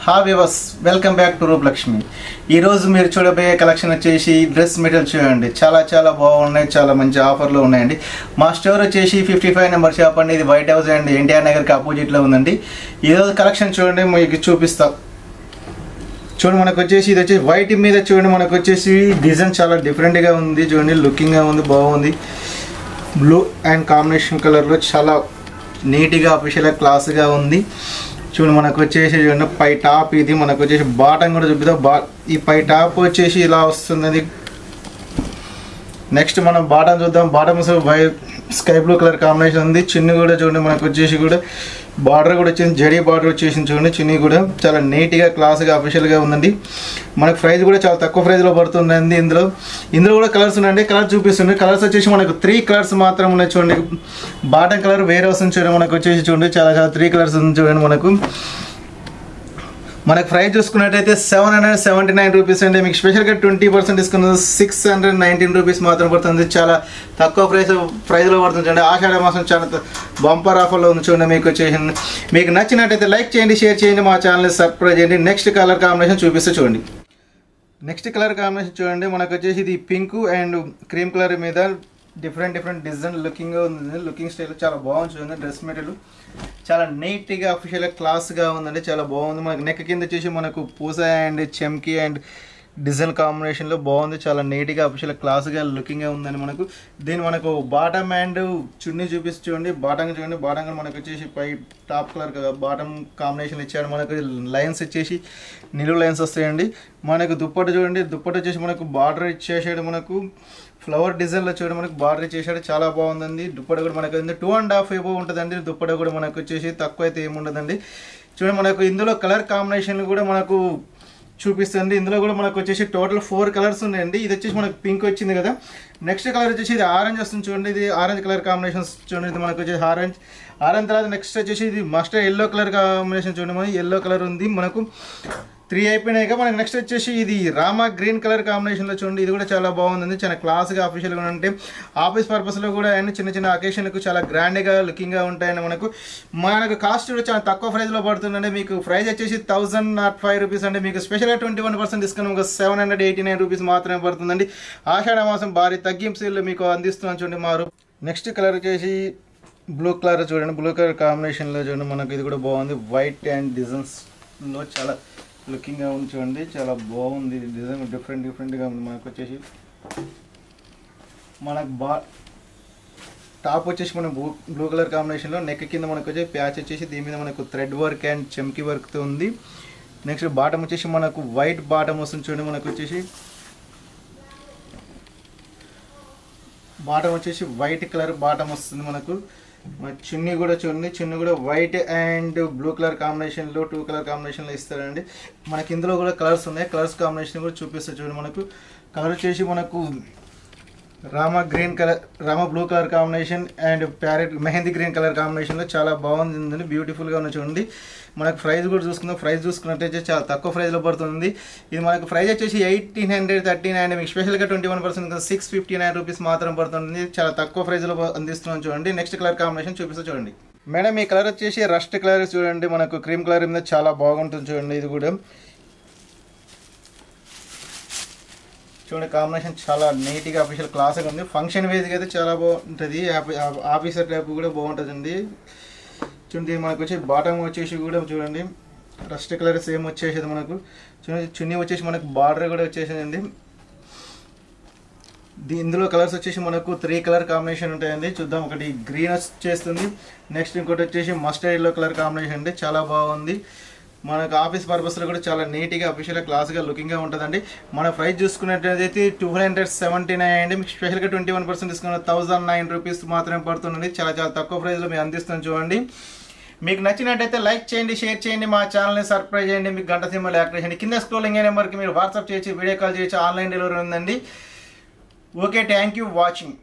Hi viewers, welcome back to Rupalakshmi. ఈరోజు మీరు చూడబోయే కలెక్షన్ వచ్చేసి డ్రెస్ మెటీరియల్ చూడండి. చాలా బాగున్నాయి, చాలా మంచి ఆఫర్లో ఉన్నాయండి. మా స్టోర్ వచ్చేసి 55 నెంబర్ షాప్ అండి. ఇది వైట్ హౌస్ అండ్ ఎన్టీఆర్ నగర్కి అపోజిట్లో ఉందండి. ఈరోజు కలెక్షన్ చూడండి, మీకు చూపిస్తాం. చూడండి, మనకు వచ్చేసి ఇది వచ్చేసి వైట్ మీద చూడండి, మనకు వచ్చేసి డిజైన్ చాలా డిఫరెంట్గా ఉంది. చూడండి, లుకింగ్గా ఉంది, బాగుంది. బ్లూ అండ్ కాంబినేషన్ కలర్లో చాలా నీట్గా అఫీషియల్గా క్లాస్గా ఉంది. చూడండి, మనకు వచ్చేసి చూడండి పై టాప్ ఇది. మనకు వచ్చేసి బాటం కూడా చూపిద్దాం. ఈ పై టాప్ వచ్చేసి ఇలా వస్తుంది. నెక్స్ట్ మనం బాటం చూద్దాం. Bottom sky blue colour combination ఉంది. చిన్ని కూడా చూడండి, మనకు వచ్చేసి కూడా బార్డర్ కూడా వచ్చేసి జడీ బార్డర్ వచ్చేసి చూడండి. చిన్ని కూడా చాలా నీట్గా క్లాస్గా అఫీషియల్గా ఉందండి. మనకు ప్రైస్ కూడా చాలా తక్కువ ప్రైస్లో పడుతుందండి. ఇందులో కూడా కలర్స్ ఉన్నాయండి. కలర్ చూపిస్తుంది. కలర్స్ వచ్చేసి మనకు 3 కలర్స్ మాత్రం ఉన్నాయి. చూడండి, బాటం కలర్ వేరే వస్తుంది చూడండి. మనకు వచ్చేసి చూడండి చాలా 3 కలర్స్ ఉంది చూడండి. మనకు ప్రైస్ చూసుకున్నట్టయితే 779 రూపీస్ అండి. మీకు స్పెషల్గా 20% డిస్కౌంట్ 619 రూపీస్ మాత్రం పడుతుంది. చాలా తక్కువ ప్రైస్లో పడుతుంది చూడండి. ఆషాఢ మాసం చాలా బంపర్ ఆఫర్లో ఉంది చూడండి. మీకు నచ్చినట్టయితే లైక్ చేయండి, షేర్ చేయండి, మా ఛానల్ని సబ్స్క్రైబ్ చేయండి. నెక్స్ట్ కలర్ కాంబినేషన్ చూపిస్తే చూడండి. నెక్స్ట్ కలర్ కాంబినేషన్ చూడండి, మనకు వచ్చేసి ఇది పింక్ అండ్ క్రీమ్ కలర్ మీద డిఫరెంట్ డిజైన్ లుకింగ్ ఉంది. లుకింగ్ స్టైల్ చాలా బాగుంది చూడండి. డ్రెస్ మెటీరియల్ చాలా నీట్గా అఫీషియల్గా క్లాస్గా ఉందండి. చాలా బాగుంది. మనకు నెక్ కింద వచ్చేసి మనకు పూస అండ్ చెమ్కి అండ్ డిజైన్ కాంబినేషన్లో బాగుంది. చాలా నీట్గా అఫీషియల్ క్లాస్గా లుకింగ్గా ఉందండి. మనకు బాటమ్ అండ్ చున్నీ చూపిస్తూ చూడండి. బాటం చూడండి. బాటం మనకు వచ్చేసి పై టాప్ కలర్ బాటమ్ కాంబినేషన్ ఇచ్చాడు. మనకు లైన్స్ వచ్చేసి నిలువు లైన్స్ వస్తాయండి. మనకు దుప్పట్టు చూడండి. దుప్పట్టు వచ్చేసి మనకు బార్డర్ ఇచ్చేసాడు. మనకు ఫ్లవర్ డిజైన్లో చూడండి, మనకు బార్డర్ ఇచ్చేసాడు. చాలా బాగుందండి. దుప్పట్టు కూడా మనకు 2.5 ఎబో ఉంటుందండి. దుప్పట్టు కూడా మనకు వచ్చేసి తక్కువ అయితే ఏముండదండి. చూడండి, మనకు ఇందులో కలర్ కాంబినేషన్లు కూడా మనకు చూపిస్తుంది. ఇందులో కూడా మనకు వచ్చేసి టోటల్ 4 కలర్స్ ఉన్నాయండి. ఇది వచ్చేసి మనకు పింక్ వచ్చింది కదా. నెక్స్ట్ కలర్ వచ్చేసి ఇది ఆరెంజ్ వస్తుంది చూడండి. ఇది ఆరెంజ్ కలర్ కాంబినేషన్ చూడండి. ఇది మనకు వచ్చేసి ఆరెంజ్ తర్వాత నెక్స్ట్ వచ్చేసి ఇది మస్టర్డ్ ఎల్లో కలర్ కాంబినేషన్ చూడండి. మనకి ఎల్లో కలర్ ఉంది. మనకు 3 అయిపోయినాయి. మనకు నెక్స్ట్ వచ్చేసి ఇది రామా గ్రీన్ కలర్ కాంబినేషన్లో చూడండి. ఇది కూడా చాలా బాగుంది. చాలా క్లాస్గా అఫీషియల్గా ఉంటే ఆఫీస్ పర్పస్లో కూడా అండ్ చిన్న అకేషన్లకు చాలా గ్రాండ్గా లుకింగ్గా ఉంటాయని మనకు కాస్ట్ కూడా చాలా తక్కువ ప్రైస్లో పడుతుందండి. మీకు ప్రైస్ వచ్చేసి 1005 రూపీస్ అండి. మీకు స్పెషల్గా 21% డిస్కౌంట్ మీకు 789 రూపీస్ మాత్రమే పడుతుందండి. ఆషాఢ మాసం భారీ తగ్గింపు సేల్లో మీకు అందిస్తున్నాను చూడండి. నెక్స్ట్ కలర్ వచ్చేసి బ్లూ కలర్ చూడండి. బ్లూ కలర్ కాంబినేషన్లో చూడండి. మనకు ఇది కూడా బాగుంది. వైట్ అండ్ డిజైన్స్లో చాలా లుకింగ్గా ఉంది చూడండి. చాలా బాగుంది. డిజైన్ డిఫరెంట్గా ఉంది. మనకు వచ్చేసి టాప్ వచ్చేసి మన బ్లూ కలర్ కాంబినేషన్లో నెక్ కింద మనకు వచ్చేసి ప్యాచ్ వచ్చేసి దీని మీద మనకు థ్రెడ్ వర్క్ అండ్ చెమ్కి వర్క్తో ఉంది. నెక్స్ట్ బాటమ్ వచ్చేసి మనకు వైట్ బాటమ్ వస్తుంది చూడండి. మనకు వచ్చేసి బాటమ్ వచ్చేసి వైట్ కలర్ బాటమ్ వస్తుంది. మనకు చున్నీ కూడా చూడండి. చున్నీ కూడా వైట్ అండ్ బ్లూ కలర్ కాంబినేషన్లో 2 కలర్ కాంబినేషన్లో ఇస్తారండి. మనకి ఇందులో కూడా కలర్స్ ఉన్నాయి. కలర్స్ కాంబినేషన్ కూడా చూపిస్తారు చూడండి. మనకు కలర్ వచ్చేసి మనకు Rama blue colour combination and parrot mehndi green colour కాంబినేషన్లో చాలా బాగుంది. బ్యూటిఫుల్గా ఉంది చూడండి. మనకు ప్రైస్ కూడా చూసుకుందాం. ప్రైస్ చూసుకున్నట్టయితే చాలా తక్కువ ప్రైస్లో పడుతుంది. ఇది మనకు ప్రైస్ వచ్చేసి 1839 అండి. మీకు స్పెషల్గా 21% 659 రూపీస్ మాత్రం పడుతుంది. చాలా తక్కువ ప్రైస్లో అందిస్తున్నాం చూడండి. నెక్స్ట్ కలర్ కాంబినేషన్ చూపిస్తా చూడండి. మేడం, ఈ కలర్ వచ్చేసి రస్ట్ కలర్ చూడండి. మనకు క్రీమ్ కలర్ మీద చాలా బాగుంటుంది చూడండి. ఇది కూడా చూడండి. కాంబినేషన్ చాలా నీట్గా అఫీషియల్ క్లాస్గా ఉంది. ఫంక్షన్ వేస్గా అయితే చాలా బాగుంటుంది. ఆఫీసర్ టైప్ కూడా బాగుంటుందండి. చూడండి, మనకు వచ్చి బాటమ్ వచ్చేసి కూడా చూడండి రస్ట్ కలర్ సేమ్ వచ్చేసేది. మనకు చూడండి, చున్నీ వచ్చేసి మనకు బార్డర్ కూడా వచ్చేసిందండి. ఇందులో కలర్స్ వచ్చేసి మనకు 3 కలర్ కాంబినేషన్ ఉంటాయండి. చూద్దాం. ఒకటి గ్రీన్ వచ్చేస్తుంది. నెక్స్ట్ ఇంకోటి వచ్చేసి మస్టర్డ్ ఎల్లో కలర్ కాంబినేషన్ అండి. చాలా బాగుంది. మనకు ఆఫీస్ పర్పస్లో కూడా చాలా నీట్గా అఫీషియల్గా క్లాస్గా లుకింగ్గా ఉంటుందండి. మన ప్రైస్ చూసుకున్నట్టయితే 279 అండి. మీకు స్పెషల్గా 21% డిస్కౌంట్ 1009 రూపీస్ మాత్రమే పడుతుందండి. చాలా తక్కువ ప్రైస్లో మేము అందిస్తాం చూడండి. మీకు నచ్చినట్టయితే లైక్ చేయండి, షేర్ చేయండి, మా ఛానల్ని సబ్స్క్రైబ్ చేయండి. మీకు గంట సింబల్ యాక్టివేట్ చేయండి. కింద స్క్రోలింగ్ అయ్యే నెంబర్కి మీరు వాట్సాప్ చేయొచ్చు, వీడియో కాల్ చేయొచ్చు, ఆన్లైన్ డెలివరీ ఉందండి. Okay, thank you watching.